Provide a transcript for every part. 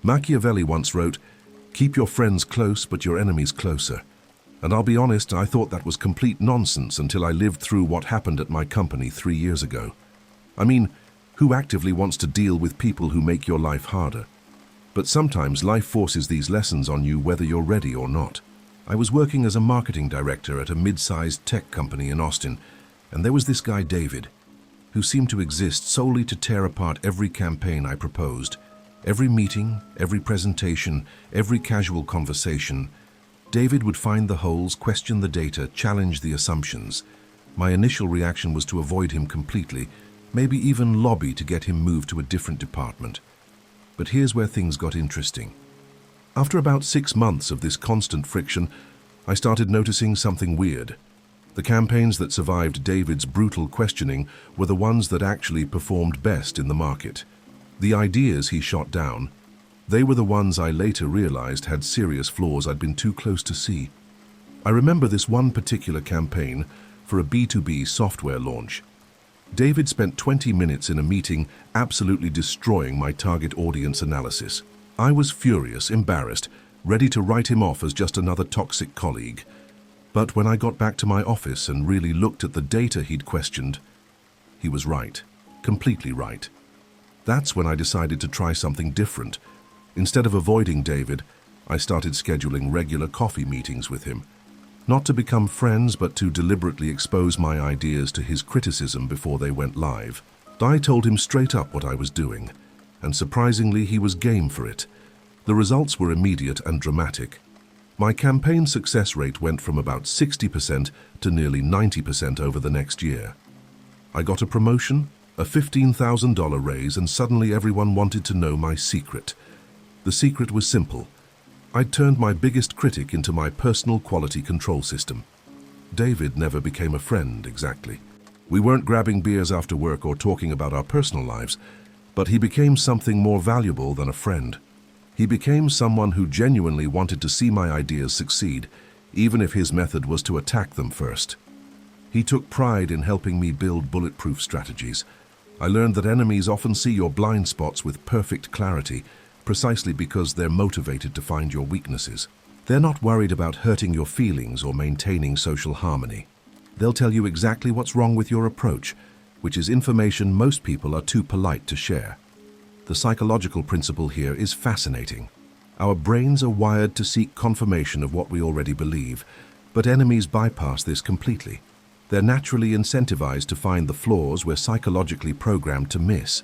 Machiavelli once wrote, "Keep your friends close, but your enemies closer." And I'll be honest, I thought that was complete nonsense until I lived through what happened at my company 3 years ago. I mean, who actively wants to deal with people who make your life harder? But sometimes life forces these lessons on you whether you're ready or not. I was working as a marketing director at a mid-sized tech company in Austin, and there was this guy David, who seemed to exist solely to tear apart every campaign I proposed. Every meeting, every presentation, every casual conversation, David would find the holes, question the data, challenge the assumptions. My initial reaction was to avoid him completely, maybe even lobby to get him moved to a different department. But here's where things got interesting. After about 6 months of this constant friction, I started noticing something weird. The campaigns that survived David's brutal questioning were the ones that actually performed best in the market. The ideas he shot down, they were the ones I later realized had serious flaws I'd been too close to see. I remember this one particular campaign for a B2B software launch. David spent 20 minutes in a meeting absolutely destroying my target audience analysis. I was furious, embarrassed, ready to write him off as just another toxic colleague. But when I got back to my office and really looked at the data he'd questioned, he was right, completely right. That's when I decided to try something different. Instead of avoiding David, I started scheduling regular coffee meetings with him. Not to become friends, but to deliberately expose my ideas to his criticism before they went live. I told him straight up what I was doing, and surprisingly, he was game for it. The results were immediate and dramatic. My campaign success rate went from about 60% to nearly 90% over the next year. I got a promotion, a $15,000 raise, and suddenly everyone wanted to know my secret. The secret was simple. I'd turned my biggest critic into my personal quality control system. David never became a friend, exactly. We weren't grabbing beers after work or talking about our personal lives, but he became something more valuable than a friend. He became someone who genuinely wanted to see my ideas succeed, even if his method was to attack them first. He took pride in helping me build bulletproof strategies. I learned that enemies often see your blind spots with perfect clarity, precisely because they're motivated to find your weaknesses. They're not worried about hurting your feelings or maintaining social harmony. They'll tell you exactly what's wrong with your approach, which is information most people are too polite to share. The psychological principle here is fascinating. Our brains are wired to seek confirmation of what we already believe, but enemies bypass this completely. They're naturally incentivized to find the flaws we're psychologically programmed to miss.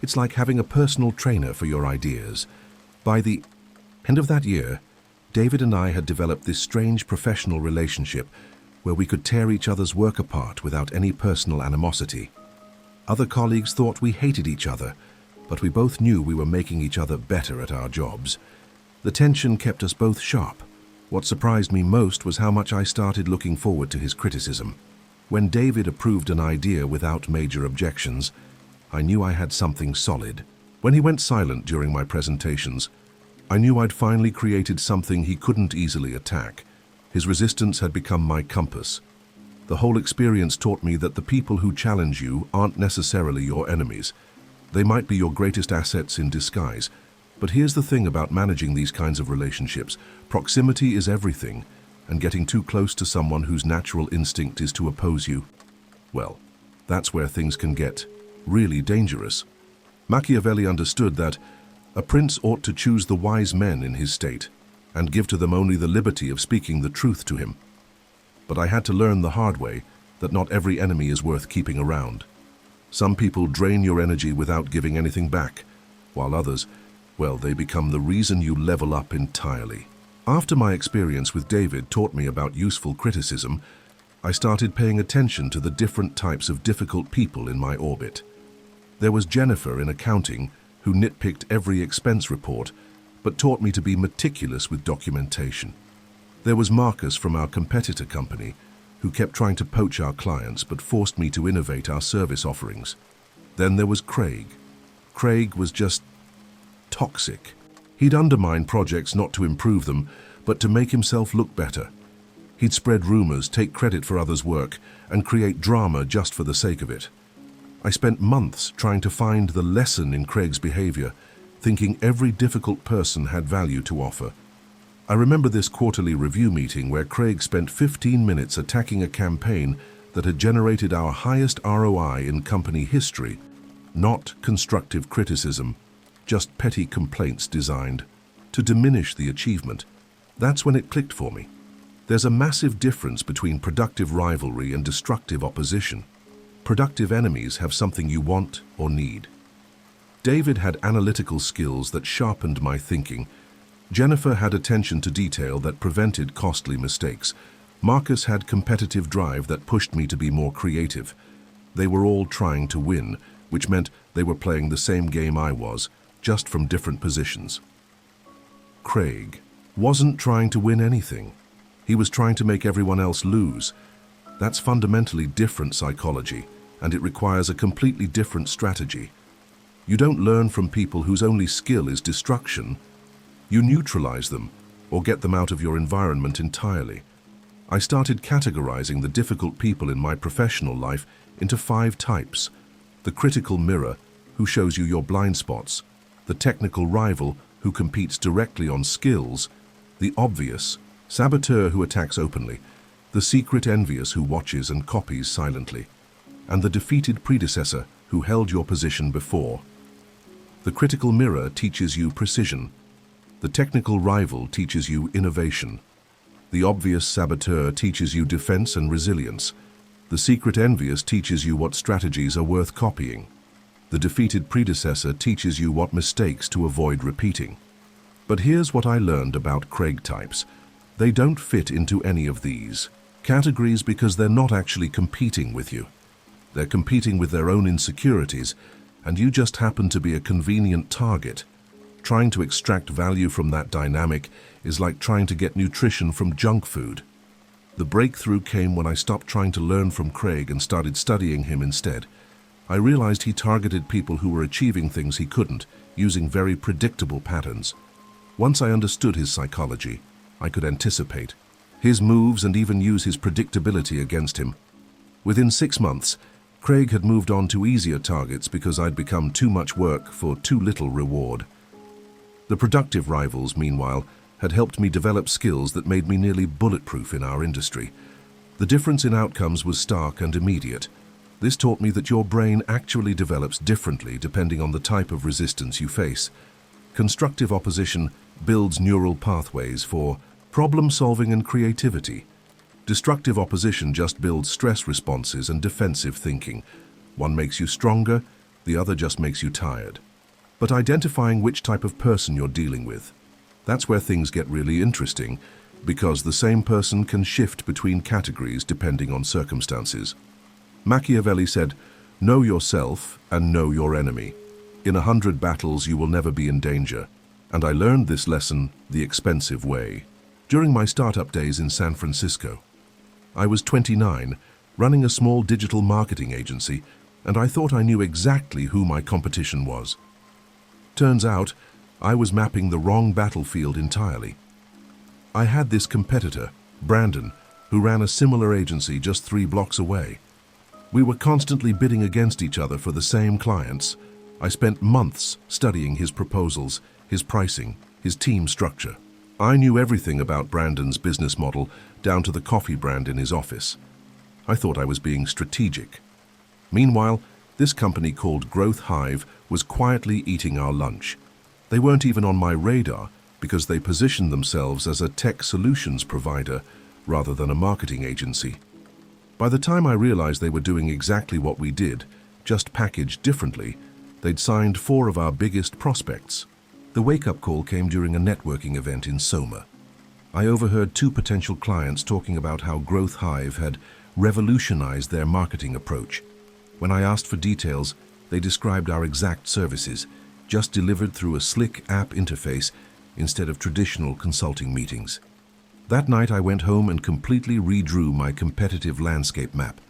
It's like having a personal trainer for your ideas. By the end of that year, David and I had developed this strange professional relationship where we could tear each other's work apart without any personal animosity. Other colleagues thought we hated each other, but we both knew we were making each other better at our jobs. The tension kept us both sharp. What surprised me most was how much I started looking forward to his criticism. When David approved an idea without major objections, I knew I had something solid. When he went silent during my presentations, I knew I'd finally created something he couldn't easily attack. His resistance had become my compass. The whole experience taught me that the people who challenge you aren't necessarily your enemies. They might be your greatest assets in disguise. But here's the thing about managing these kinds of relationships. Proximity is everything, and getting too close to someone whose natural instinct is to oppose you, well, that's where things can get really dangerous. Machiavelli understood that a prince ought to choose the wise men in his state and give to them only the liberty of speaking the truth to him. But I had to learn the hard way that not every enemy is worth keeping around. Some people drain your energy without giving anything back, while others, well, they become the reason you level up entirely. After my experience with David taught me about useful criticism, I started paying attention to the different types of difficult people in my orbit. There was Jennifer in accounting, who nitpicked every expense report, but taught me to be meticulous with documentation. There was Marcus from our competitor company, who kept trying to poach our clients but forced me to innovate our service offerings. Then there was Craig. Craig was just toxic. He'd undermine projects not to improve them, but to make himself look better. He'd spread rumors, take credit for others' work, and create drama just for the sake of it. I spent months trying to find the lesson in Craig's behavior, thinking every difficult person had value to offer. I remember this quarterly review meeting where Craig spent 15 minutes attacking a campaign that had generated our highest ROI in company history. Not constructive criticism, just petty complaints designed to diminish the achievement. That's when it clicked for me. There's a massive difference between productive rivalry and destructive opposition. Productive enemies have something you want or need. David had analytical skills that sharpened my thinking. Jennifer had attention to detail that prevented costly mistakes. Marcus had competitive drive that pushed me to be more creative. They were all trying to win, which meant they were playing the same game I was, just from different positions. Craig wasn't trying to win anything. He was trying to make everyone else lose. That's fundamentally different psychology, and it requires a completely different strategy. You don't learn from people whose only skill is destruction. You neutralize them, or get them out of your environment entirely. I started categorizing the difficult people in my professional life into 5 types. The critical mirror, who shows you your blind spots. The technical rival, who competes directly on skills. The obvious, saboteur who attacks openly. The secret envious who watches and copies silently. And the defeated predecessor who held your position before. The critical mirror teaches you precision. The technical rival teaches you innovation. The obvious saboteur teaches you defense and resilience. The secret envious teaches you what strategies are worth copying. The defeated predecessor teaches you what mistakes to avoid repeating. But here's what I learned about Craig types. They don't fit into any of these categories because they're not actually competing with you. They're competing with their own insecurities, and you just happen to be a convenient target. Trying to extract value from that dynamic is like trying to get nutrition from junk food. The breakthrough came when I stopped trying to learn from Craig and started studying him instead. I realized he targeted people who were achieving things he couldn't, using very predictable patterns. Once I understood his psychology, I could anticipate his moves and even use his predictability against him. Within 6 months, Craig had moved on to easier targets because I'd become too much work for too little reward. The productive rivals, meanwhile, had helped me develop skills that made me nearly bulletproof in our industry. The difference in outcomes was stark and immediate. This taught me that your brain actually develops differently depending on the type of resistance you face. Constructive opposition builds neural pathways for problem-solving and creativity. Destructive opposition just builds stress responses and defensive thinking. One makes you stronger, the other just makes you tired. But identifying which type of person you're dealing with, that's where things get really interesting, because the same person can shift between categories depending on circumstances. Machiavelli said, "Know yourself and know your enemy. In 100 battles you will never be in danger." And I learned this lesson the expensive way. During my startup days in San Francisco, I was 29, running a small digital marketing agency, and I thought I knew exactly who my competition was. Turns out, I was mapping the wrong battlefield entirely. I had this competitor, Brandon, who ran a similar agency just 3 blocks away. We were constantly bidding against each other for the same clients. I spent months studying his proposals, his pricing, his team structure. I knew everything about Brandon's business model, down to the coffee brand in his office. I thought I was being strategic. Meanwhile, this company called Growth Hive was quietly eating our lunch. They weren't even on my radar because they positioned themselves as a tech solutions provider rather than a marketing agency. By the time I realized they were doing exactly what we did, just packaged differently, they'd signed 4 of our biggest prospects. The wake-up call came during a networking event in Soma. I overheard 2 potential clients talking about how Growth Hive had revolutionized their marketing approach. When I asked for details, they described our exact services, just delivered through a slick app interface instead of traditional consulting meetings. That night I went home and completely redrew my competitive landscape map.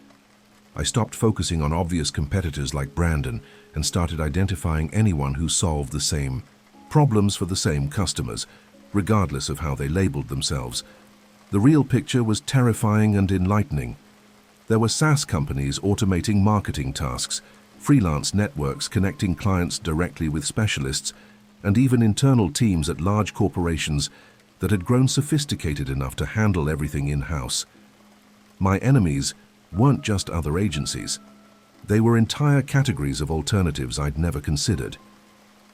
I stopped focusing on obvious competitors like Brandon and started identifying anyone who solved the same problems for the same customers, regardless of how they labeled themselves. The real picture was terrifying and enlightening. There were SaaS companies automating marketing tasks, freelance networks connecting clients directly with specialists, and even internal teams at large corporations that had grown sophisticated enough to handle everything in-house. My enemies weren't just other agencies. They were entire categories of alternatives I'd never considered.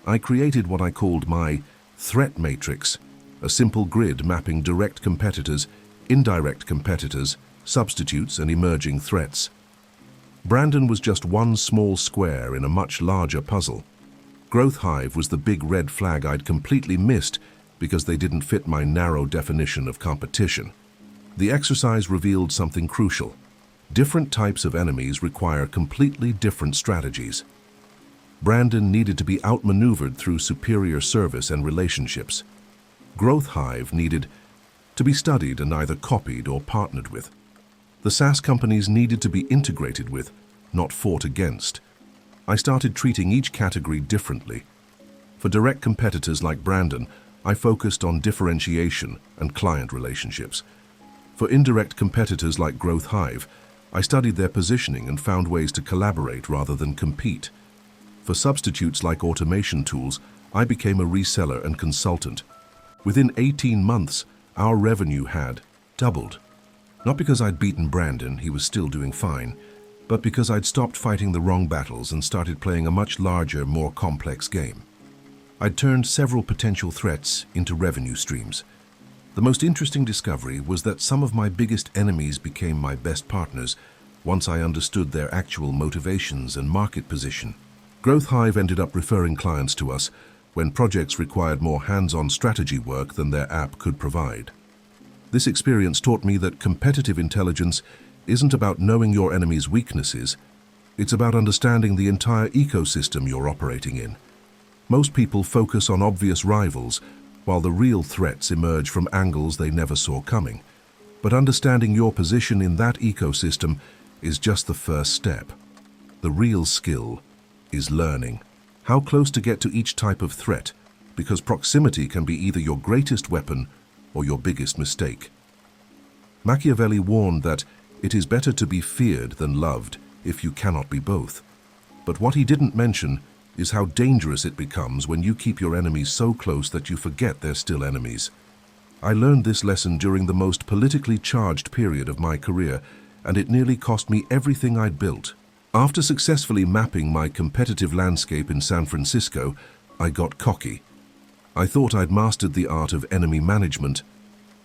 I created what I called my threat matrix, a simple grid mapping direct competitors, indirect competitors, substitutes, and emerging threats. Brandon was just one small square in a much larger puzzle. Growth Hive was the big red flag I'd completely missed because they didn't fit my narrow definition of competition. The exercise revealed something crucial. Different types of enemies require completely different strategies. Brandon needed to be outmaneuvered through superior service and relationships. Growth Hive needed to be studied and either copied or partnered with. The SaaS companies needed to be integrated with, not fought against. I started treating each category differently. For direct competitors like Brandon, I focused on differentiation and client relationships. For indirect competitors like Growth Hive, I studied their positioning and found ways to collaborate rather than compete. For substitutes like automation tools, I became a reseller and consultant. Within 18 months, our revenue had doubled. Not because I'd beaten Brandon, he was still doing fine, but because I'd stopped fighting the wrong battles and started playing a much larger, more complex game. I'd turned several potential threats into revenue streams. The most interesting discovery was that some of my biggest enemies became my best partners once I understood their actual motivations and market position. Growth Hive ended up referring clients to us when projects required more hands-on strategy work than their app could provide. This experience taught me that competitive intelligence isn't about knowing your enemy's weaknesses, it's about understanding the entire ecosystem you're operating in. Most people focus on obvious rivals, while the real threats emerge from angles they never saw coming. But understanding your position in that ecosystem is just the first step. The real skill is learning how close to get to each type of threat, because proximity can be either your greatest weapon or your biggest mistake. Machiavelli warned that it is better to be feared than loved if you cannot be both. But what he didn't mention is how dangerous it becomes when you keep your enemies so close that you forget they're still enemies. I learned this lesson during the most politically charged period of my career, and it nearly cost me everything I'd built. After successfully mapping my competitive landscape in San Francisco, I got cocky. I thought I'd mastered the art of enemy management.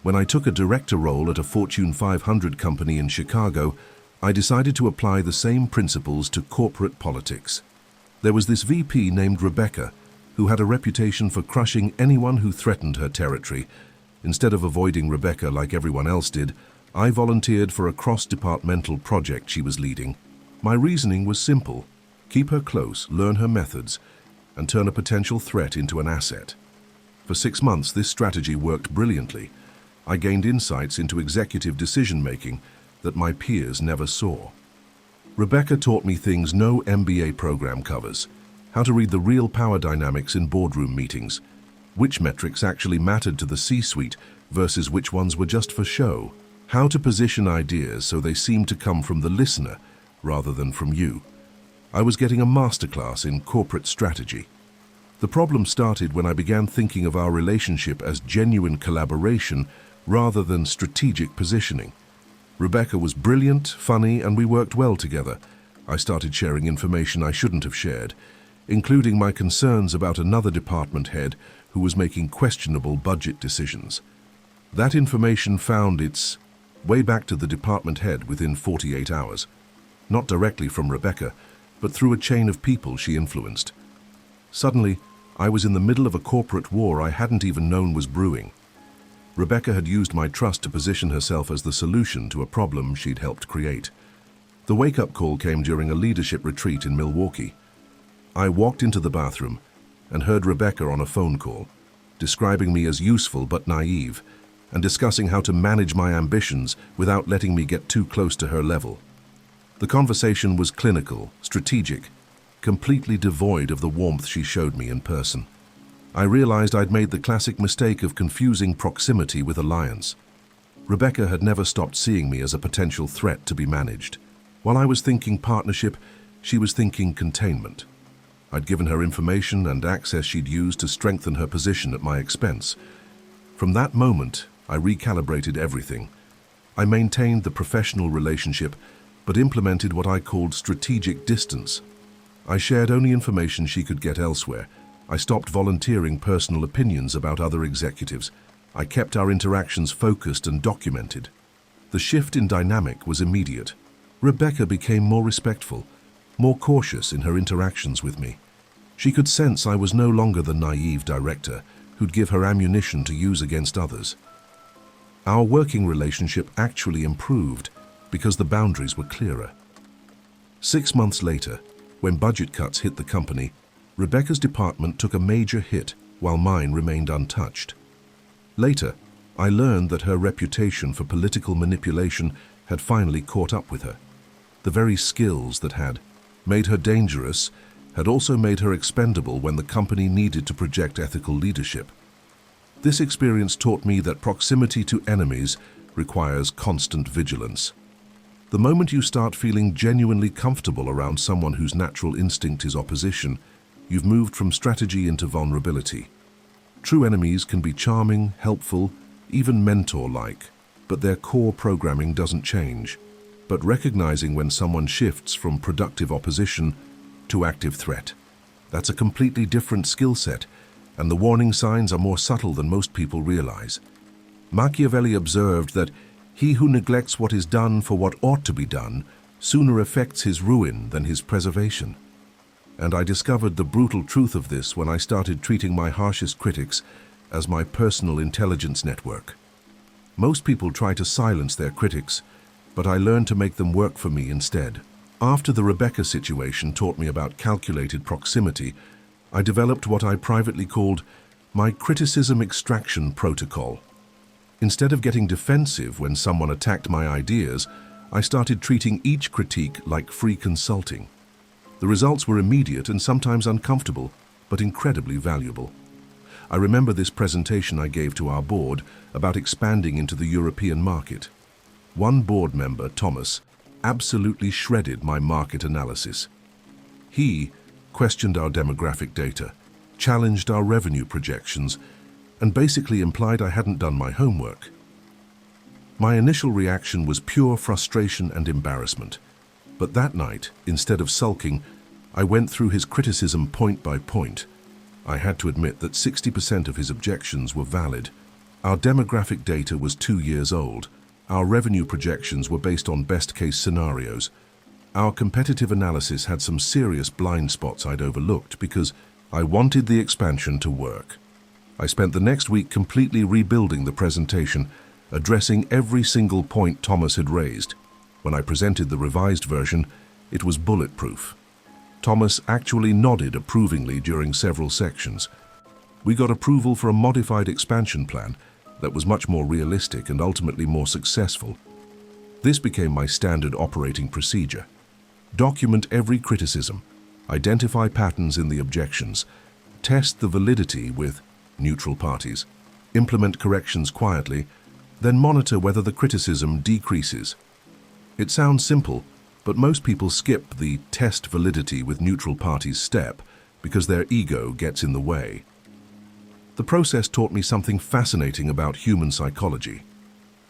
When I took a director role at a Fortune 500 company in Chicago, I decided to apply the same principles to corporate politics. There was this VP named Rebecca, who had a reputation for crushing anyone who threatened her territory. Instead of avoiding Rebecca like everyone else did, I volunteered for a cross-departmental project she was leading. My reasoning was simple: keep her close, learn her methods, and turn a potential threat into an asset. For 6 months, this strategy worked brilliantly. I gained insights into executive decision-making that my peers never saw. Rebecca taught me things no MBA program covers: how to read the real power dynamics in boardroom meetings, which metrics actually mattered to the C-suite versus which ones were just for show, how to position ideas so they seemed to come from the listener rather than from you. I was getting a masterclass in corporate strategy. The problem started when I began thinking of our relationship as genuine collaboration rather than strategic positioning. Rebecca was brilliant, funny, and we worked well together. I started sharing information I shouldn't have shared, including my concerns about another department head who was making questionable budget decisions. That information found its way back to the department head within 48 hours. Not directly from Rebecca, but through a chain of people she influenced. Suddenly, I was in the middle of a corporate war I hadn't even known was brewing. Rebecca had used my trust to position herself as the solution to a problem she'd helped create. The wake-up call came during a leadership retreat in Milwaukee. I walked into the bathroom and heard Rebecca on a phone call, describing me as useful but naive, and discussing how to manage my ambitions without letting me get too close to her level. The conversation was clinical, strategic, completely devoid of the warmth she showed me in person. I realized I'd made the classic mistake of confusing proximity with alliance. Rebecca had never stopped seeing me as a potential threat to be managed. While I was thinking partnership, she was thinking containment. I'd given her information and access she'd used to strengthen her position at my expense. From that moment, I recalibrated everything. I maintained the professional relationship, but implemented what I called strategic distance. I shared only information she could get elsewhere. I stopped volunteering personal opinions about other executives. I kept our interactions focused and documented. The shift in dynamic was immediate. Rebecca became more respectful, more cautious in her interactions with me. She could sense I was no longer the naive director who'd give her ammunition to use against others. Our working relationship actually improved because the boundaries were clearer. 6 months later, when budget cuts hit the company, Rebecca's department took a major hit while mine remained untouched. Later, I learned that her reputation for political manipulation had finally caught up with her. The very skills that had made her dangerous had also made her expendable when the company needed to project ethical leadership. This experience taught me that proximity to enemies requires constant vigilance. The moment you start feeling genuinely comfortable around someone whose natural instinct is opposition, you've moved from strategy into vulnerability. True enemies can be charming, helpful, even mentor-like, but their core programming doesn't change. But recognizing when someone shifts from productive opposition to active threat, that's a completely different skill set, and the warning signs are more subtle than most people realize. Machiavelli observed that he who neglects what is done for what ought to be done sooner affects his ruin than his preservation. And I discovered the brutal truth of this when I started treating my harshest critics as my personal intelligence network. Most people try to silence their critics, but I learned to make them work for me instead. After the Rebecca situation taught me about calculated proximity, I developed what I privately called my criticism extraction protocol. Instead of getting defensive when someone attacked my ideas, I started treating each critique like free consulting. The results were immediate and sometimes uncomfortable, but incredibly valuable. I remember this presentation I gave to our board about expanding into the European market. One board member, Thomas, absolutely shredded my market analysis. He questioned our demographic data, challenged our revenue projections, and basically implied I hadn't done my homework. My initial reaction was pure frustration and embarrassment. But that night, instead of sulking, I went through his criticism point by point. I had to admit that 60% of his objections were valid. Our demographic data was 2 years old. Our revenue projections were based on best-case scenarios. Our competitive analysis had some serious blind spots I'd overlooked because I wanted the expansion to work. I spent the next week completely rebuilding the presentation, addressing every single point Thomas had raised. When I presented the revised version, it was bulletproof. Thomas actually nodded approvingly during several sections. We got approval for a modified expansion plan that was much more realistic and ultimately more successful. This became my standard operating procedure. Document every criticism, identify patterns in the objections, test the validity with neutral parties, implement corrections quietly, then monitor whether the criticism decreases. It sounds simple, but most people skip the test validity with neutral parties step because their ego gets in the way. The process taught me something fascinating about human psychology.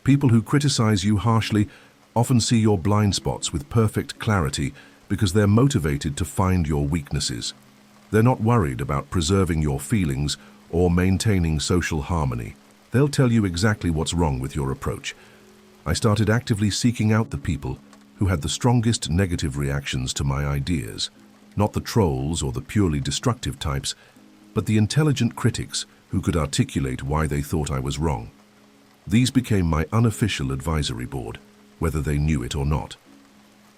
People who criticize you harshly often see your blind spots with perfect clarity because they're motivated to find your weaknesses. They're not worried about preserving your feelings or maintaining social harmony. They'll tell you exactly what's wrong with your approach. I started actively seeking out the people who had the strongest negative reactions to my ideas, not the trolls or the purely destructive types, but the intelligent critics who could articulate why they thought I was wrong. These became my unofficial advisory board, whether they knew it or not.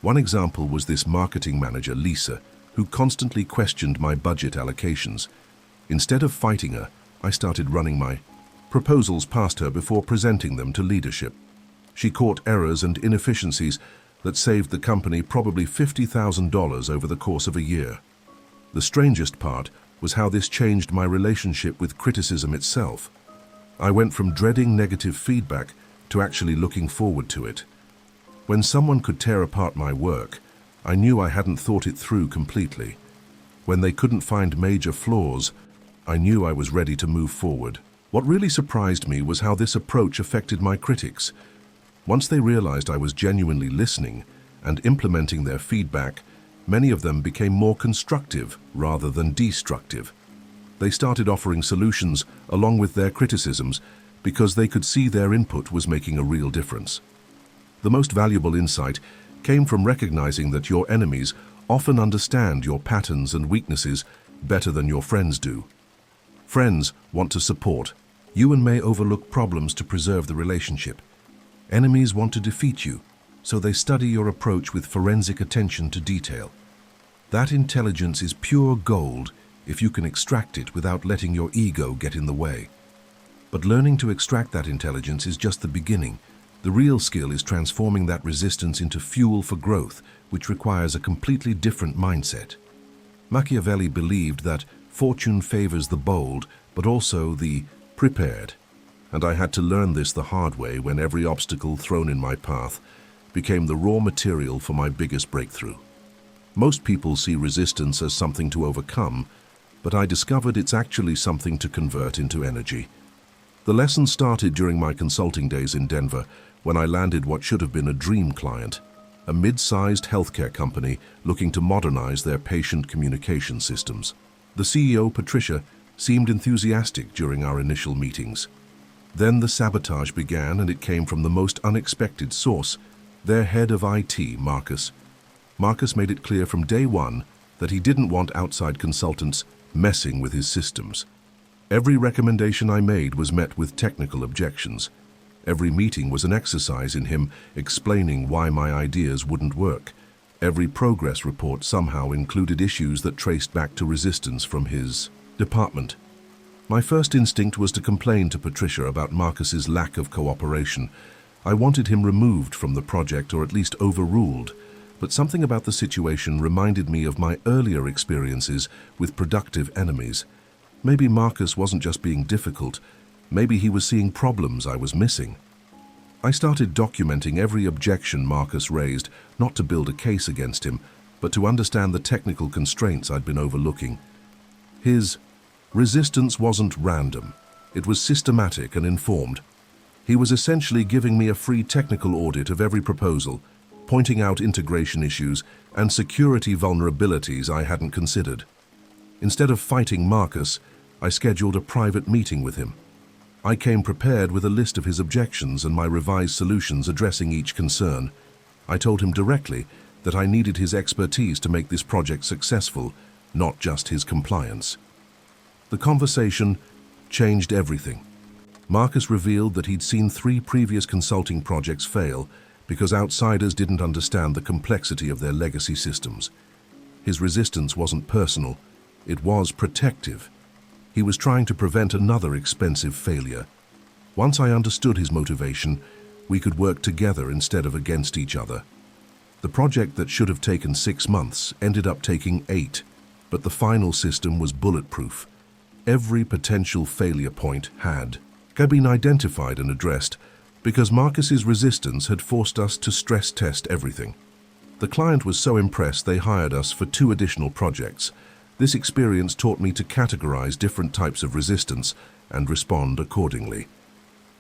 One example was this marketing manager, Lisa, who constantly questioned my budget allocations. Instead of fighting her, I started running my proposals past her before presenting them to leadership. She caught errors and inefficiencies that saved the company probably $50,000 over the course of a year. The strangest part was how this changed my relationship with criticism itself. I went from dreading negative feedback to actually looking forward to it. When someone could tear apart my work, I knew I hadn't thought it through completely. When they couldn't find major flaws, I knew I was ready to move forward. What really surprised me was how this approach affected my critics. Once they realized I was genuinely listening and implementing their feedback, many of them became more constructive rather than destructive. They started offering solutions along with their criticisms because they could see their input was making a real difference. The most valuable insight came from recognizing that your enemies often understand your patterns and weaknesses better than your friends do. Friends want to support you and may overlook problems to preserve the relationship. Enemies want to defeat you, so they study your approach with forensic attention to detail. That intelligence is pure gold if you can extract it without letting your ego get in the way. But learning to extract that intelligence is just the beginning. The real skill is transforming that resistance into fuel for growth, which requires a completely different mindset. Machiavelli believed that fortune favors the bold, but also the prepared. And I had to learn this the hard way when every obstacle thrown in my path became the raw material for my biggest breakthrough. Most people see resistance as something to overcome, but I discovered it's actually something to convert into energy. The lesson started during my consulting days in Denver when I landed what should have been a dream client, a mid-sized healthcare company looking to modernize their patient communication systems. The CEO, Patricia, seemed enthusiastic during our initial meetings. Then the sabotage began, and it came from the most unexpected source, their head of IT, Marcus. Marcus made it clear from day one that he didn't want outside consultants messing with his systems. Every recommendation I made was met with technical objections. Every meeting was an exercise in him explaining why my ideas wouldn't work. Every progress report somehow included issues that traced back to resistance from his department. My first instinct was to complain to Patricia about Marcus's lack of cooperation. I wanted him removed from the project or at least overruled, but something about the situation reminded me of my earlier experiences with productive enemies. Maybe Marcus wasn't just being difficult, maybe he was seeing problems I was missing. I started documenting every objection Marcus raised, not to build a case against him, but to understand the technical constraints I'd been overlooking. His resistance wasn't random. It was systematic and informed. He was essentially giving me a free technical audit of every proposal, pointing out integration issues and security vulnerabilities I hadn't considered. Instead of fighting Marcus, I scheduled a private meeting with him. I came prepared with a list of his objections and my revised solutions addressing each concern. I told him directly that I needed his expertise to make this project successful, not just his compliance. The conversation changed everything. Marcus revealed that he'd seen 3 previous consulting projects fail because outsiders didn't understand the complexity of their legacy systems. His resistance wasn't personal, it was protective. He was trying to prevent another expensive failure. Once I understood his motivation, we could work together instead of against each other. The project that should have taken 6 months ended up taking 8, but the final system was bulletproof. Every potential failure point had been identified and addressed because Marcus's resistance had forced us to stress test everything. The client was so impressed they hired us for 2 additional projects. This experience taught me to categorize different types of resistance and respond accordingly.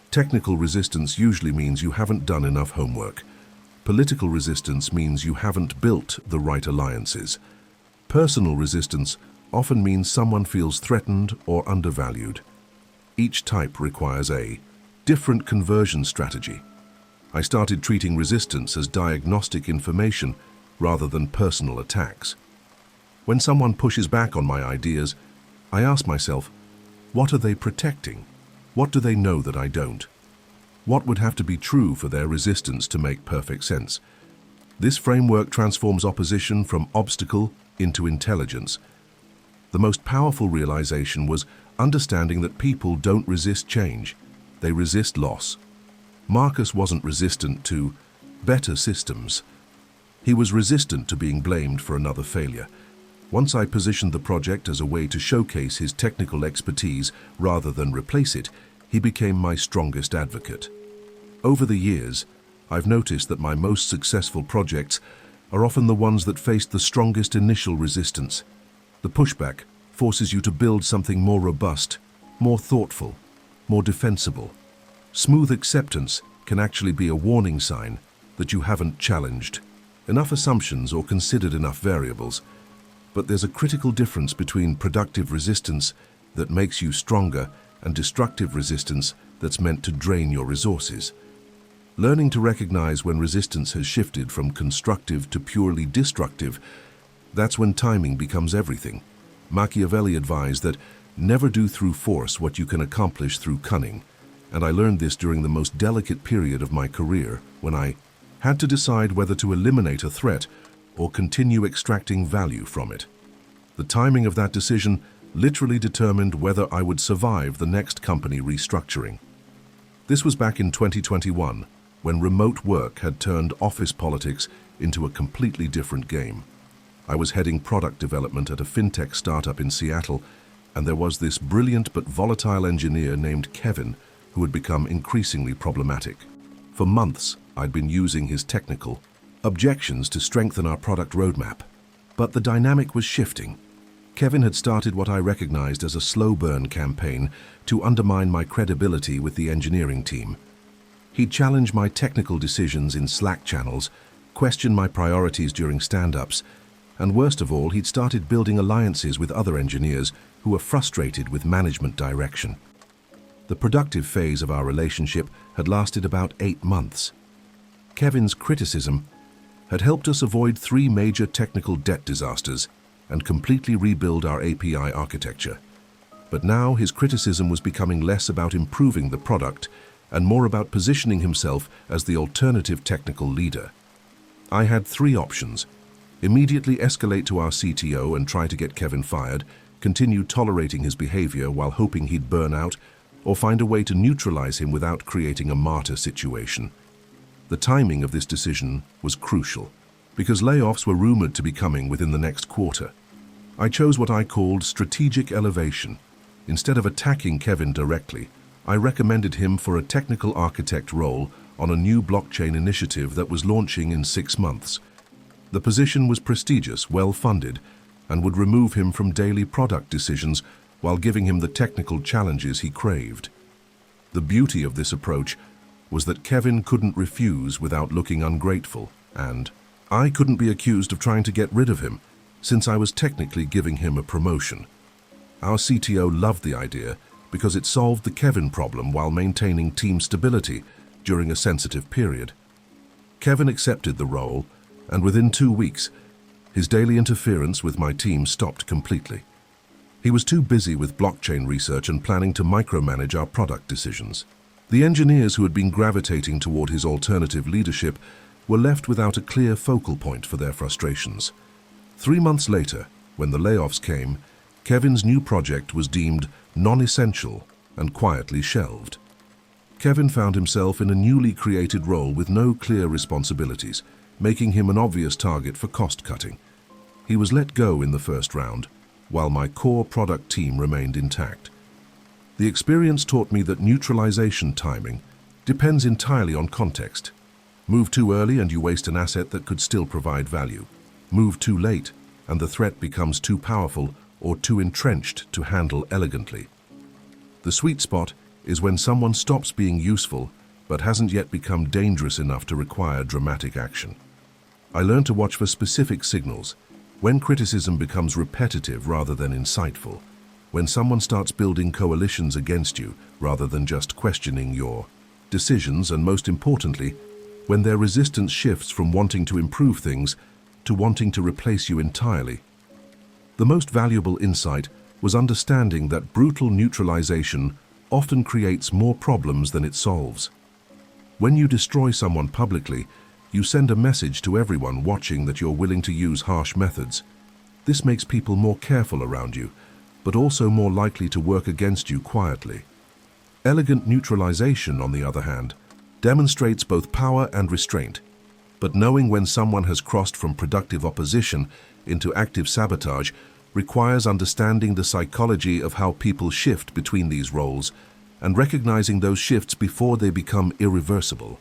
Technical resistance usually means you haven't done enough homework. Political resistance means you haven't built the right alliances. Personal resistance often means someone feels threatened or undervalued. Each type requires a different conversion strategy. I started treating resistance as diagnostic information rather than personal attacks. When someone pushes back on my ideas, I ask myself, what are they protecting? What do they know that I don't? What would have to be true for their resistance to make perfect sense? This framework transforms opposition from obstacle into intelligence. The most powerful realization was understanding that people don't resist change, they resist loss. Marcus wasn't resistant to better systems. He was resistant to being blamed for another failure. Once I positioned the project as a way to showcase his technical expertise rather than replace it, he became my strongest advocate. Over the years, I've noticed that my most successful projects are often the ones that faced the strongest initial resistance. The pushback forces you to build something more robust, more thoughtful, more defensible. Smooth acceptance can actually be a warning sign that you haven't challenged enough assumptions or considered enough variables. But there's a critical difference between productive resistance that makes you stronger and destructive resistance that's meant to drain your resources. Learning to recognize when resistance has shifted from constructive to purely destructive, that's when timing becomes everything. Machiavelli advised that never do through force what you can accomplish through cunning, and I learned this during the most delicate period of my career when I had to decide whether to eliminate a threat or continue extracting value from it. The timing of that decision literally determined whether I would survive the next company restructuring. This was back in 2021, when remote work had turned office politics into a completely different game. I was heading product development at a fintech startup in Seattle, and there was this brilliant but volatile engineer named Kevin who had become increasingly problematic. For months, I'd been using his technical objections to strengthen our product roadmap. But the dynamic was shifting. Kevin had started what I recognized as a slow burn campaign to undermine my credibility with the engineering team. He'd challenged my technical decisions in Slack channels, questioned my priorities during stand-ups, and worst of all, he'd started building alliances with other engineers who were frustrated with management direction. The productive phase of our relationship had lasted about 8 months. Kevin's criticism had helped us avoid 3 major technical debt disasters and completely rebuild our API architecture. But now his criticism was becoming less about improving the product and more about positioning himself as the alternative technical leader. I had 3 options: immediately escalate to our CTO and try to get Kevin fired, continue tolerating his behavior while hoping he'd burn out, or find a way to neutralize him without creating a martyr situation. The timing of this decision was crucial, because layoffs were rumored to be coming within the next quarter. I chose what I called strategic elevation. Instead of attacking Kevin directly, I recommended him for a technical architect role on a new blockchain initiative that was launching in 6 months. The position was prestigious, well-funded, and would remove him from daily product decisions while giving him the technical challenges he craved. The beauty of this approach was that Kevin couldn't refuse without looking ungrateful, and I couldn't be accused of trying to get rid of him, since I was technically giving him a promotion. Our CTO loved the idea because it solved the Kevin problem while maintaining team stability during a sensitive period. Kevin accepted the role, and within 2 weeks, his daily interference with my team stopped completely. He was too busy with blockchain research and planning to micromanage our product decisions. The engineers who had been gravitating toward his alternative leadership were left without a clear focal point for their frustrations. 3 months later, when the layoffs came, Kevin's new project was deemed non-essential and quietly shelved. Kevin found himself in a newly created role with no clear responsibilities, making him an obvious target for cost-cutting. He was let go in the first round, while my core product team remained intact. The experience taught me that neutralization timing depends entirely on context. Move too early and you waste an asset that could still provide value. Move too late and the threat becomes too powerful or too entrenched to handle elegantly. The sweet spot is when someone stops being useful but hasn't yet become dangerous enough to require dramatic action. I learned to watch for specific signals: when criticism becomes repetitive rather than insightful, when someone starts building coalitions against you rather than just questioning your decisions, and most importantly, when their resistance shifts from wanting to improve things to wanting to replace you entirely. The most valuable insight was understanding that brutal neutralization often creates more problems than it solves. When you destroy someone publicly, you send a message to everyone watching that you're willing to use harsh methods. This makes people more careful around you, but also more likely to work against you quietly. Elegant neutralization, on the other hand, demonstrates both power and restraint. But knowing when someone has crossed from productive opposition into active sabotage requires understanding the psychology of how people shift between these roles and recognizing those shifts before they become irreversible.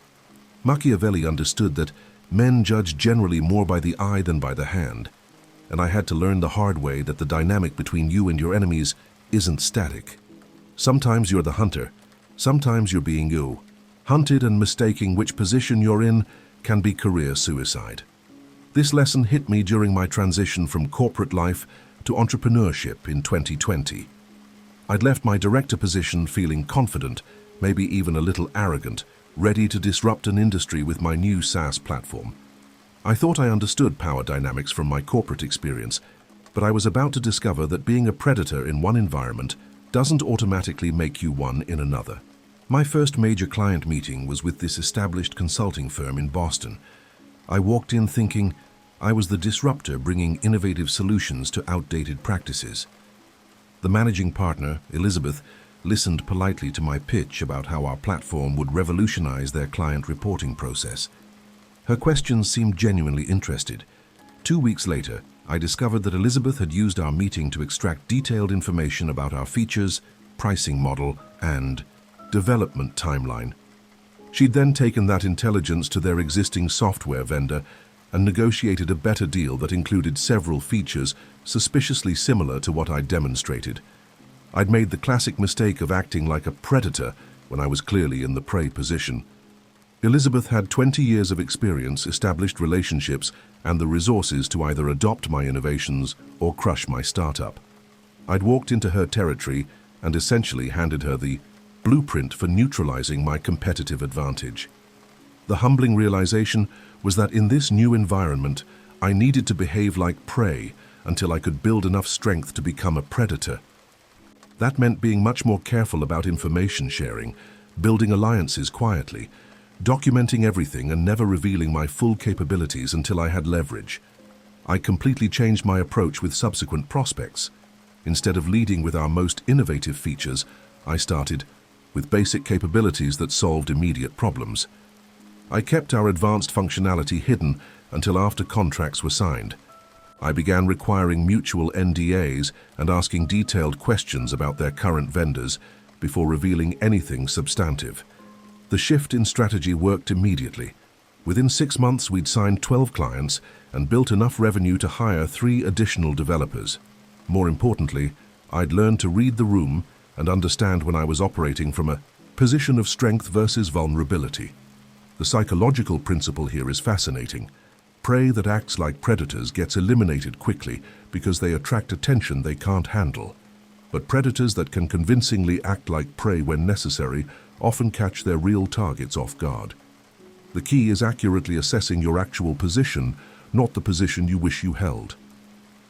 Machiavelli understood that men judge generally more by the eye than by the hand. and I had to learn the hard way that the dynamic between you and your enemies isn't static. Sometimes you're the hunter, sometimes you're being you. Hunted and mistaking which position you're in can be career suicide. This lesson hit me during my transition from corporate life to entrepreneurship in 2020. I'd left my director position feeling confident, maybe even a little arrogant, ready to disrupt an industry with my new SaaS platform. I thought I understood power dynamics from my corporate experience, but I was about to discover that being a predator in one environment doesn't automatically make you one in another. My first major client meeting was with this established consulting firm in Boston. I walked in thinking I was the disruptor bringing innovative solutions to outdated practices. The managing partner, Elizabeth, listened politely to my pitch about how our platform would revolutionize their client reporting process. Her questions seemed genuinely interested. 2 weeks later, I discovered that Elizabeth had used our meeting to extract detailed information about our features, pricing model, and development timeline. She'd then taken that intelligence to their existing software vendor and negotiated a better deal that included several features suspiciously similar to what I'd demonstrated. I'd made the classic mistake of acting like a predator when I was clearly in the prey position. Elizabeth had 20 years of experience, established relationships, and the resources to either adopt my innovations or crush my startup. I'd walked into her territory and essentially handed her the blueprint for neutralizing my competitive advantage. The humbling realization was that in this new environment, I needed to behave like prey until I could build enough strength to become a predator. That meant being much more careful about information sharing, building alliances quietly, documenting everything and never revealing my full capabilities until I had leverage. I completely changed my approach with subsequent prospects. Instead of leading with our most innovative features, I started with basic capabilities that solved immediate problems. I kept our advanced functionality hidden until after contracts were signed. I began requiring mutual NDAs and asking detailed questions about their current vendors before revealing anything substantive. The shift in strategy worked immediately. Within 6 months, we'd signed 12 clients and built enough revenue to hire 3 additional developers. More importantly, I'd learned to read the room and understand when I was operating from a position of strength versus vulnerability. The psychological principle here is fascinating. Prey that acts like predators gets eliminated quickly because they attract attention they can't handle. But predators that can convincingly act like prey when necessary often catch their real targets off guard. The key is accurately assessing your actual position, not the position you wish you held.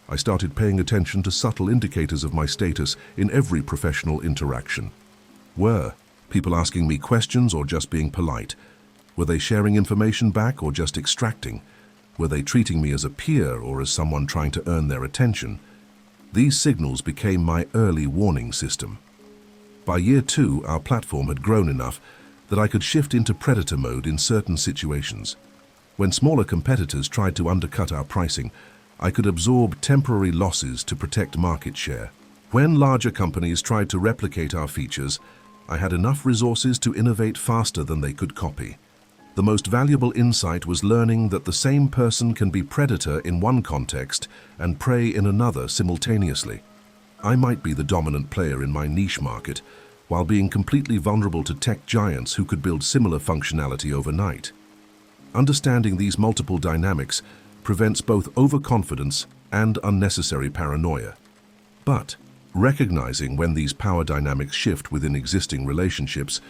I started paying attention to subtle indicators of my status in every professional interaction. Were people asking me questions or just being polite? Were they sharing information back or just extracting? Were they treating me as a peer or as someone trying to earn their attention? These signals became my early warning system. By year 2, our platform had grown enough that I could shift into predator mode in certain situations. When smaller competitors tried to undercut our pricing, I could absorb temporary losses to protect market share. When larger companies tried to replicate our features, I had enough resources to innovate faster than they could copy. The most valuable insight was learning that the same person can be predator in one context and prey in another simultaneously. I might be the dominant player in my niche market, while being completely vulnerable to tech giants who could build similar functionality overnight. Understanding these multiple dynamics prevents both overconfidence and unnecessary paranoia. But recognizing when these power dynamics shift within existing relationships,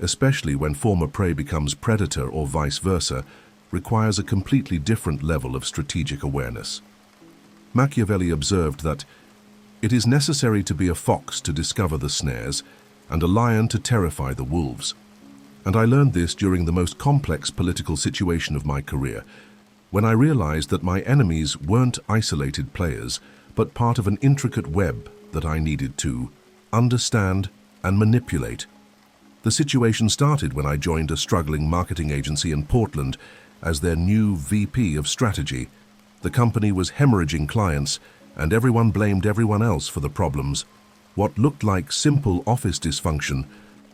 especially when former prey becomes predator or vice versa, requires a completely different level of strategic awareness. Machiavelli observed that it is necessary to be a fox to discover the snares and a lion to terrify the wolves. And I learned this during the most complex political situation of my career, when I realized that my enemies weren't isolated players, but part of an intricate web that I needed to understand and manipulate. The situation started when I joined a struggling marketing agency in Portland as their new VP of strategy. The company was hemorrhaging clients, and everyone blamed everyone else for the problems. What looked like simple office dysfunction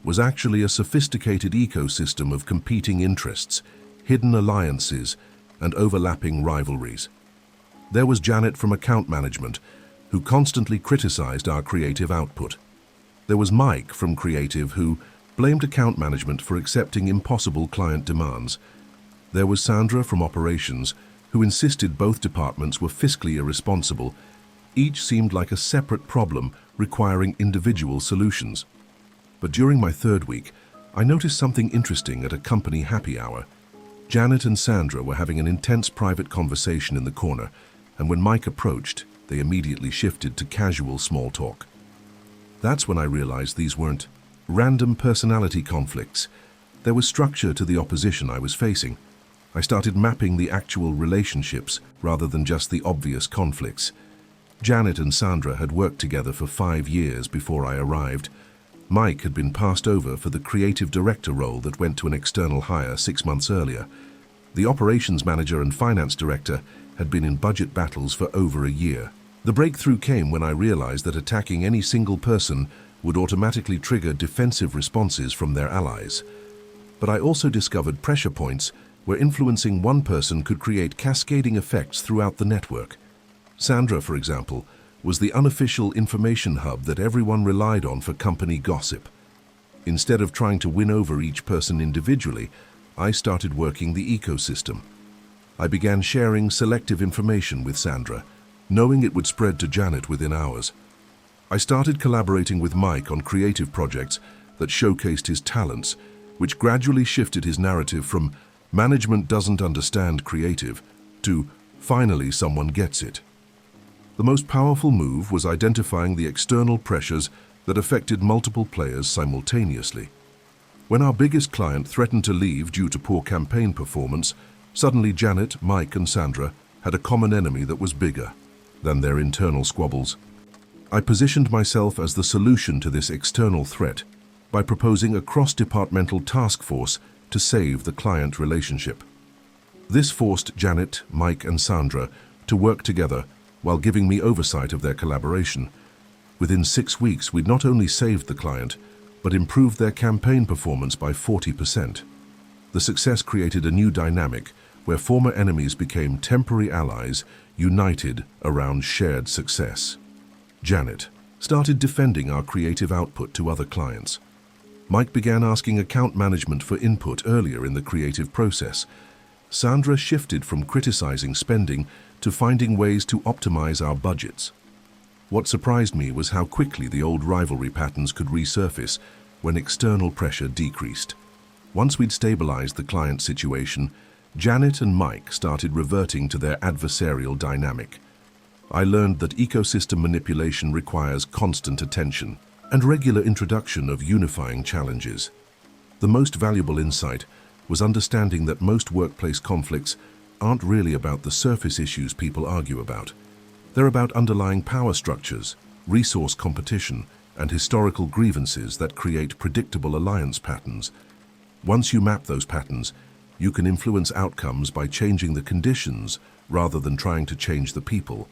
was actually a sophisticated ecosystem of competing interests, hidden alliances, and overlapping rivalries. There was Janet from account management, who constantly criticized our creative output. There was Mike from creative, who blamed account management for accepting impossible client demands. There was Sandra from operations, who insisted both departments were fiscally irresponsible. Each seemed like a separate problem requiring individual solutions. But during my third week, I noticed something interesting at a company happy hour. Janet and Sandra were having an intense private conversation in the corner, and when Mike approached, they immediately shifted to casual small talk. That's when I realized these weren't random personality conflicts. There was structure to the opposition I was facing. I started mapping the actual relationships rather than just the obvious conflicts. Janet and Sandra had worked together for 5 years before I arrived. Mike had been passed over for the creative director role that went to an external hire 6 months earlier. The operations manager and finance director had been in budget battles for over a year. The breakthrough came when I realized that attacking any single person would automatically trigger defensive responses from their allies. But I also discovered pressure points where influencing one person could create cascading effects throughout the network. Sandra, for example, was the unofficial information hub that everyone relied on for company gossip. Instead of trying to win over each person individually, I started working the ecosystem. I began sharing selective information with Sandra, knowing it would spread to Janet within hours. I started collaborating with Mike on creative projects that showcased his talents, which gradually shifted his narrative from "management doesn't understand creative" to "finally someone gets it." The most powerful move was identifying the external pressures that affected multiple players simultaneously. When our biggest client threatened to leave due to poor campaign performance, suddenly Janet, Mike, and Sandra had a common enemy that was bigger than their internal squabbles. I positioned myself as the solution to this external threat by proposing a cross-departmental task force to save the client relationship. This forced Janet, Mike, and Sandra to work together while giving me oversight of their collaboration. Within 6 weeks, we'd not only saved the client, but improved their campaign performance by 40%. The success created a new dynamic where former enemies became temporary allies, united around shared success. Janet started defending our creative output to other clients. Mike began asking account management for input earlier in the creative process. Sandra shifted from criticizing spending to finding ways to optimize our budgets. What surprised me was how quickly the old rivalry patterns could resurface when external pressure decreased. Once we'd stabilized the client situation, Janet and Mike started reverting to their adversarial dynamic. I learned that ecosystem manipulation requires constant attention and regular introduction of unifying challenges. The most valuable insight was understanding that most workplace conflicts aren't really about the surface issues people argue about. They're about underlying power structures, resource competition, and historical grievances that create predictable alliance patterns. Once you map those patterns, you can influence outcomes by changing the conditions rather than trying to change the people.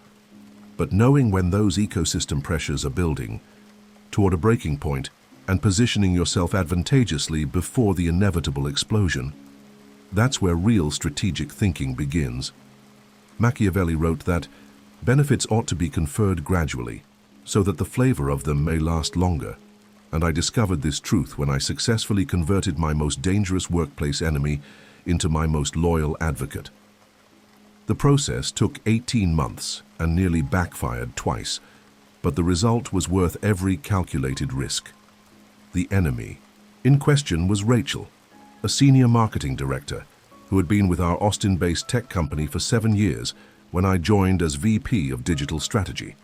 But knowing when those ecosystem pressures are building toward a breaking point and positioning yourself advantageously before the inevitable explosion, that's where real strategic thinking begins. Machiavelli wrote that benefits ought to be conferred gradually, so that the flavor of them may last longer. And I discovered this truth when I successfully converted my most dangerous workplace enemy into my most loyal advocate. The process took 18 months and nearly backfired twice, but the result was worth every calculated risk. The enemy in question was Rachel, a senior marketing director who had been with our Austin-based tech company for 7 years when I joined as VP of Digital Strategy.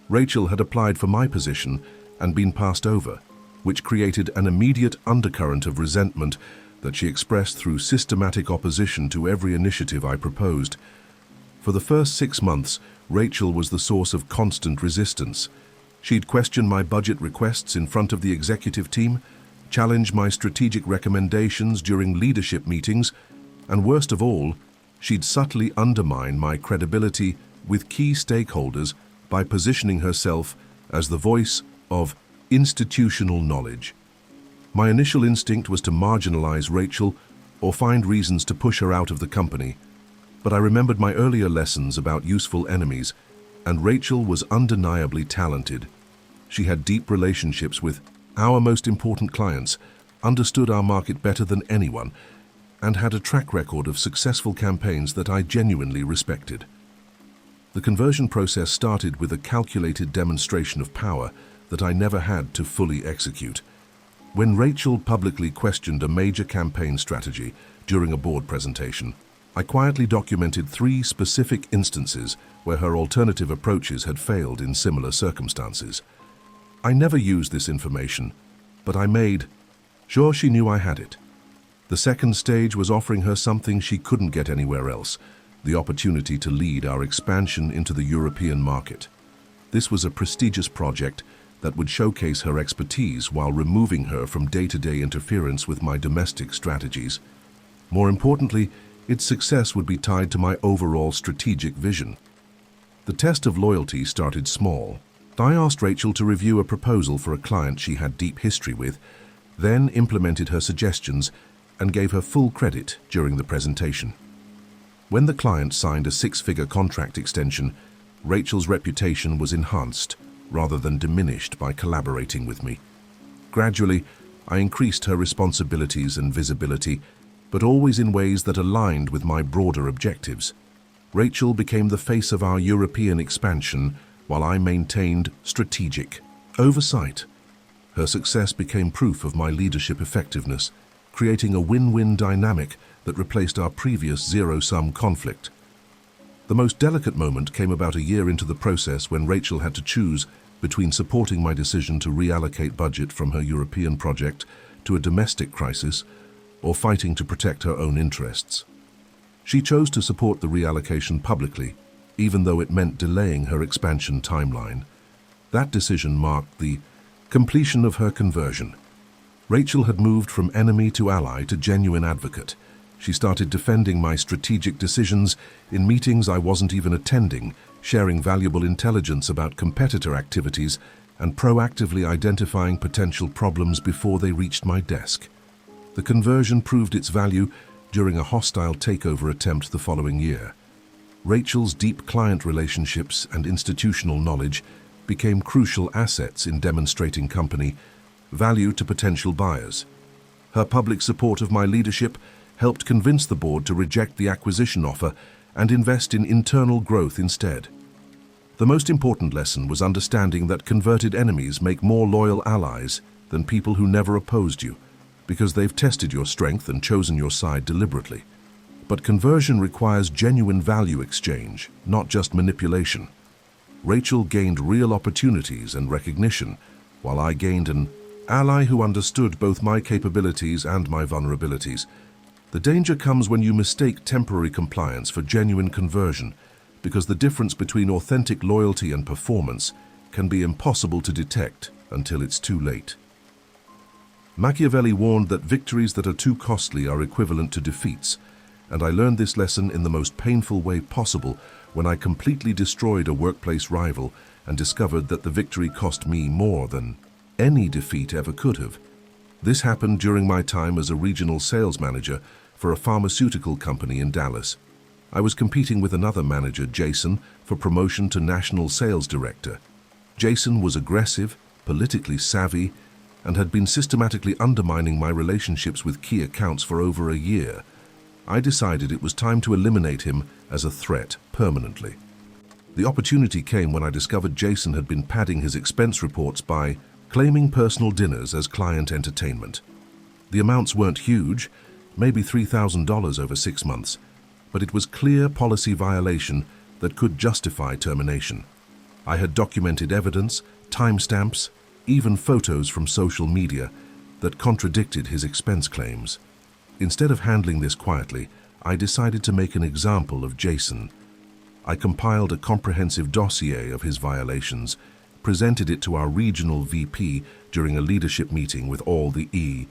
Rachel had applied for my position and been passed over, which created an immediate undercurrent of resentment that she expressed through systematic opposition to every initiative I proposed. For the first 6 months, Rachel was the source of constant resistance. She'd question my budget requests in front of the executive team, challenge my strategic recommendations during leadership meetings, and worst of all, she'd subtly undermine my credibility with key stakeholders by positioning herself as the voice of institutional knowledge. My initial instinct was to marginalize Rachel or find reasons to push her out of the company. But I remembered my earlier lessons about useful enemies, and Rachel was undeniably talented. She had deep relationships with our most important clients, understood our market better than anyone, and had a track record of successful campaigns that I genuinely respected. The conversion process started with a calculated demonstration of power that I never had to fully execute. When Rachel publicly questioned a major campaign strategy during a board presentation, I quietly documented 3 specific instances where her alternative approaches had failed in similar circumstances. I never used this information, but I made sure she knew I had it. The second stage was offering her something she couldn't get anywhere else, the opportunity to lead our expansion into the European market. This was a prestigious project that would showcase her expertise while removing her from day-to-day interference with my domestic strategies. More importantly, its success would be tied to my overall strategic vision. The test of loyalty started small. I asked Rachel to review a proposal for a client she had deep history with, then implemented her suggestions and gave her full credit during the presentation. When the client signed a 6-figure contract extension, Rachel's reputation was enhanced rather than diminished by collaborating with me. Gradually, I increased her responsibilities and visibility, but always in ways that aligned with my broader objectives. Rachel became the face of our European expansion while I maintained strategic oversight. Her success became proof of my leadership effectiveness, creating a win-win dynamic that replaced our previous zero-sum conflict. The most delicate moment came about a year into the process when Rachel had to choose between supporting my decision to reallocate budget from her European project to a domestic crisis or fighting to protect her own interests. She chose to support the reallocation publicly, even though it meant delaying her expansion timeline. That decision marked the completion of her conversion. Rachel had moved from enemy to ally to genuine advocate. She started defending my strategic decisions in meetings I wasn't even attending, sharing valuable intelligence about competitor activities, and proactively identifying potential problems before they reached my desk. The conversion proved its value during a hostile takeover attempt the following year. Rachel's deep client relationships and institutional knowledge became crucial assets in demonstrating company value to potential buyers. Her public support of my leadership helped convince the board to reject the acquisition offer and invest in internal growth instead. The most important lesson was understanding that converted enemies make more loyal allies than people who never opposed you, because they've tested your strength and chosen your side deliberately. But conversion requires genuine value exchange, not just manipulation. Rachel gained real opportunities and recognition, while I gained an ally who understood both my capabilities and my vulnerabilities. The danger comes when you mistake temporary compliance for genuine conversion, because the difference between authentic loyalty and performance can be impossible to detect until it's too late. Machiavelli warned that victories that are too costly are equivalent to defeats, and I learned this lesson in the most painful way possible when I completely destroyed a workplace rival and discovered that the victory cost me more than any defeat ever could have. This happened during my time as a regional sales manager for a pharmaceutical company in Dallas. I was competing with another manager, Jason, for promotion to national sales director. Jason was aggressive, politically savvy, and had been systematically undermining my relationships with key accounts for over a year. I decided it was time to eliminate him as a threat permanently. The opportunity came when I discovered Jason had been padding his expense reports by claiming personal dinners as client entertainment. The amounts weren't huge, maybe $3,000 over 6 months, but it was clear policy violation that could justify termination. I had documented evidence, timestamps, even photos from social media that contradicted his expense claims. Instead of handling this quietly, I decided to make an example of Jason. I compiled a comprehensive dossier of his violations, presented it to our regional VP during a leadership meeting with all the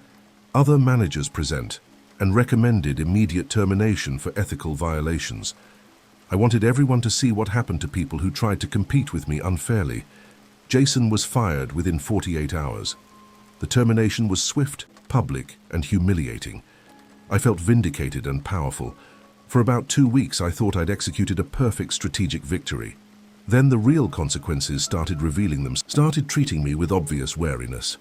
other managers present, and recommended immediate termination for ethical violations. I wanted everyone to see what happened to people who tried to compete with me unfairly. Jason was fired within 48 hours. The termination was swift, public, and humiliating. I felt vindicated and powerful, For about 2 weeks, I thought I'd executed a perfect strategic victory. Then the real consequences started revealing themselves, started treating me with obvious wariness.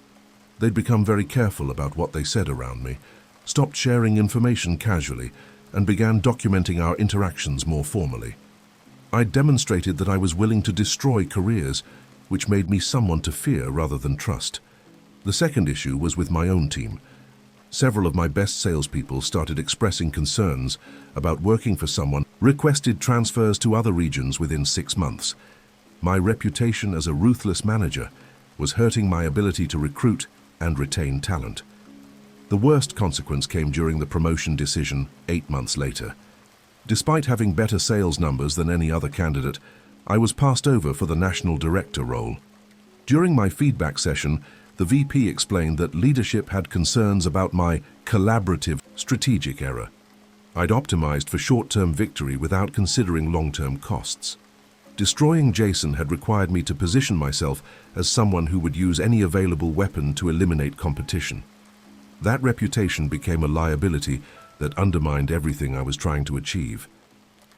They'd become very careful about what they said around me, stopped sharing information casually, and began documenting our interactions more formally. I demonstrated that I was willing to destroy careers, which made me someone to fear rather than trust. The second issue was with my own team. Several of my best salespeople started expressing concerns about working for someone, requested transfers to other regions within 6 months. My reputation as a ruthless manager was hurting my ability to recruit and retain talent. The worst consequence came during the promotion decision 8 months later. Despite having better sales numbers than any other candidate, I was passed over for the national director role. During my feedback session, the VP explained that leadership had concerns about my collaborative, strategic error. I'd optimized for short-term victory without considering long-term costs. Destroying Jason had required me to position myself as someone who would use any available weapon to eliminate competition. That reputation became a liability that undermined everything I was trying to achieve.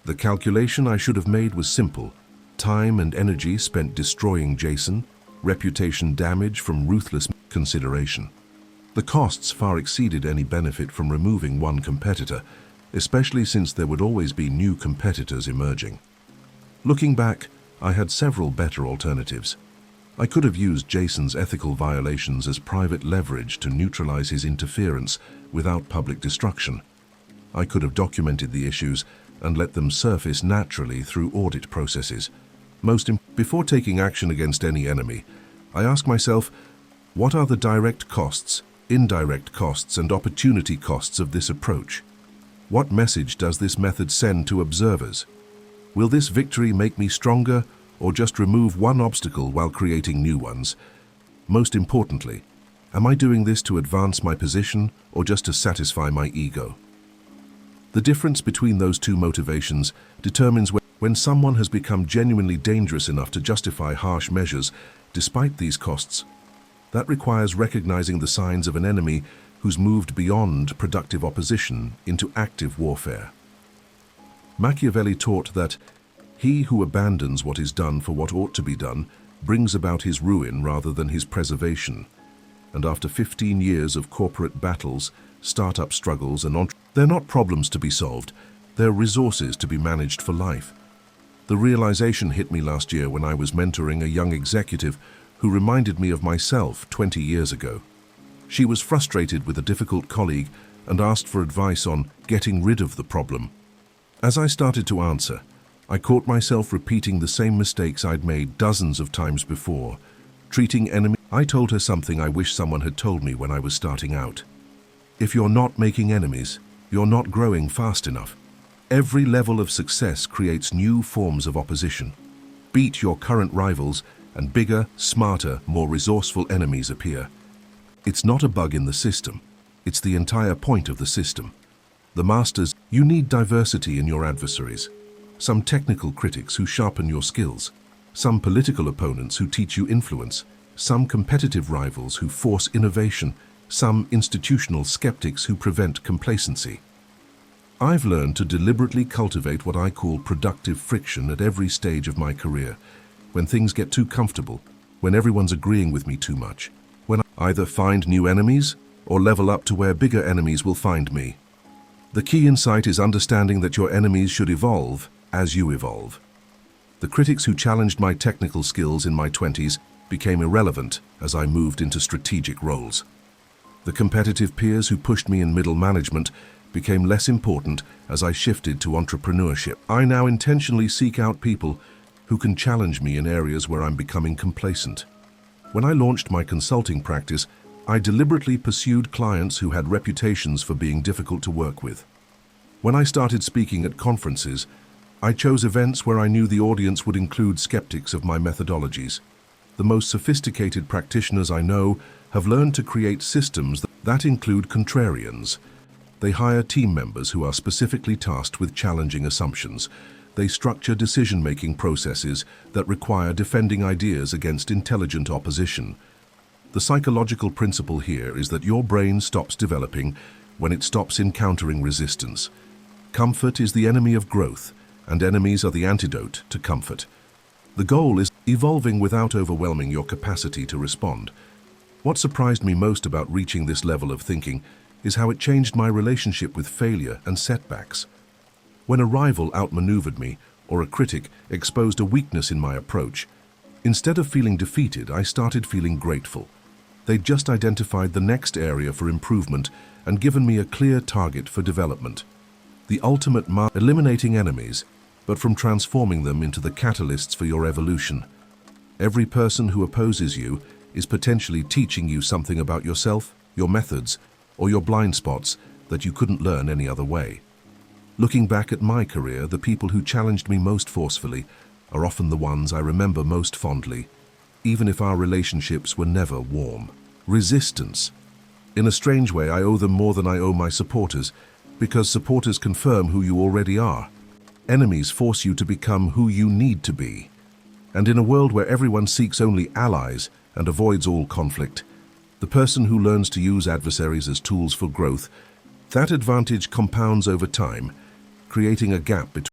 The calculation I should have made was simple: time and energy spent destroying Jason, reputation damage from ruthless consideration. The costs far exceeded any benefit from removing one competitor, especially since there would always be new competitors emerging. Looking back, I had several better alternatives. I could have used Jason's ethical violations as private leverage to neutralize his interference without public destruction. I could have documented the issues and let them surface naturally through audit processes. Before taking action against any enemy, I ask myself, what are the direct costs, indirect costs, and opportunity costs of this approach? What message does this method send to observers? Will this victory make me stronger, or just remove one obstacle while creating new ones? Most importantly, am I doing this to advance my position or just to satisfy my ego? The difference between those two motivations determines when someone has become genuinely dangerous enough to justify harsh measures despite these costs. That requires recognizing the signs of an enemy who's moved beyond productive opposition into active warfare. Machiavelli taught that he who abandons what is done for what ought to be done brings about his ruin rather than his preservation. And after 15 years of corporate battles, startup struggles, and they're not problems to be solved, they're resources to be managed for life. The realization hit me last year when I was mentoring a young executive who reminded me of myself 20 years ago. She was frustrated with a difficult colleague and asked for advice on getting rid of the problem. As I started to answer, I caught myself repeating the same mistakes I'd made dozens of times before. I told her something I wish someone had told me when I was starting out. If you're not making enemies, you're not growing fast enough. Every level of success creates new forms of opposition. Beat your current rivals, and bigger, smarter, more resourceful enemies appear. It's not a bug in the system. It's the entire point of the system. The masters, you need diversity in your adversaries. Some technical critics who sharpen your skills. Some political opponents who teach you influence. Some competitive rivals who force innovation. Some institutional skeptics who prevent complacency. I've learned to deliberately cultivate what I call productive friction at every stage of my career. When things get too comfortable, when everyone's agreeing with me too much, when I either find new enemies or level up to where bigger enemies will find me. The key insight is understanding that your enemies should evolve as you evolve. The critics who challenged my technical skills in my 20s became irrelevant as I moved into strategic roles. The competitive peers who pushed me in middle management became less important as I shifted to entrepreneurship. I now intentionally seek out people who can challenge me in areas where I'm becoming complacent. When I launched my consulting practice, I deliberately pursued clients who had reputations for being difficult to work with. When I started speaking at conferences, I chose events where I knew the audience would include skeptics of my methodologies. The most sophisticated practitioners I know have learned to create systems that include contrarians. They hire team members who are specifically tasked with challenging assumptions. They structure decision-making processes that require defending ideas against intelligent opposition. The psychological principle here is that your brain stops developing when it stops encountering resistance. Comfort is the enemy of growth, and enemies are the antidote to comfort. The goal is evolving without overwhelming your capacity to respond. What surprised me most about reaching this level of thinking is how it changed my relationship with failure and setbacks. When a rival outmaneuvered me, or a critic exposed a weakness in my approach, instead of feeling defeated, I started feeling grateful. They'd just identified the next area for improvement and given me a clear target for development. The ultimate eliminating enemies, but from transforming them into the catalysts for your evolution. Every person who opposes you is potentially teaching you something about yourself, your methods, or your blind spots that you couldn't learn any other way. Looking back at my career, the people who challenged me most forcefully are often the ones I remember most fondly, even if our relationships were never warm. Resistance. In a strange way, I owe them more than I owe my supporters, because supporters confirm who you already are. Enemies force you to become who you need to be. And in a world where everyone seeks only allies and avoids all conflict, the person who learns to use adversaries as tools for growth, that advantage compounds over time, creating a gap between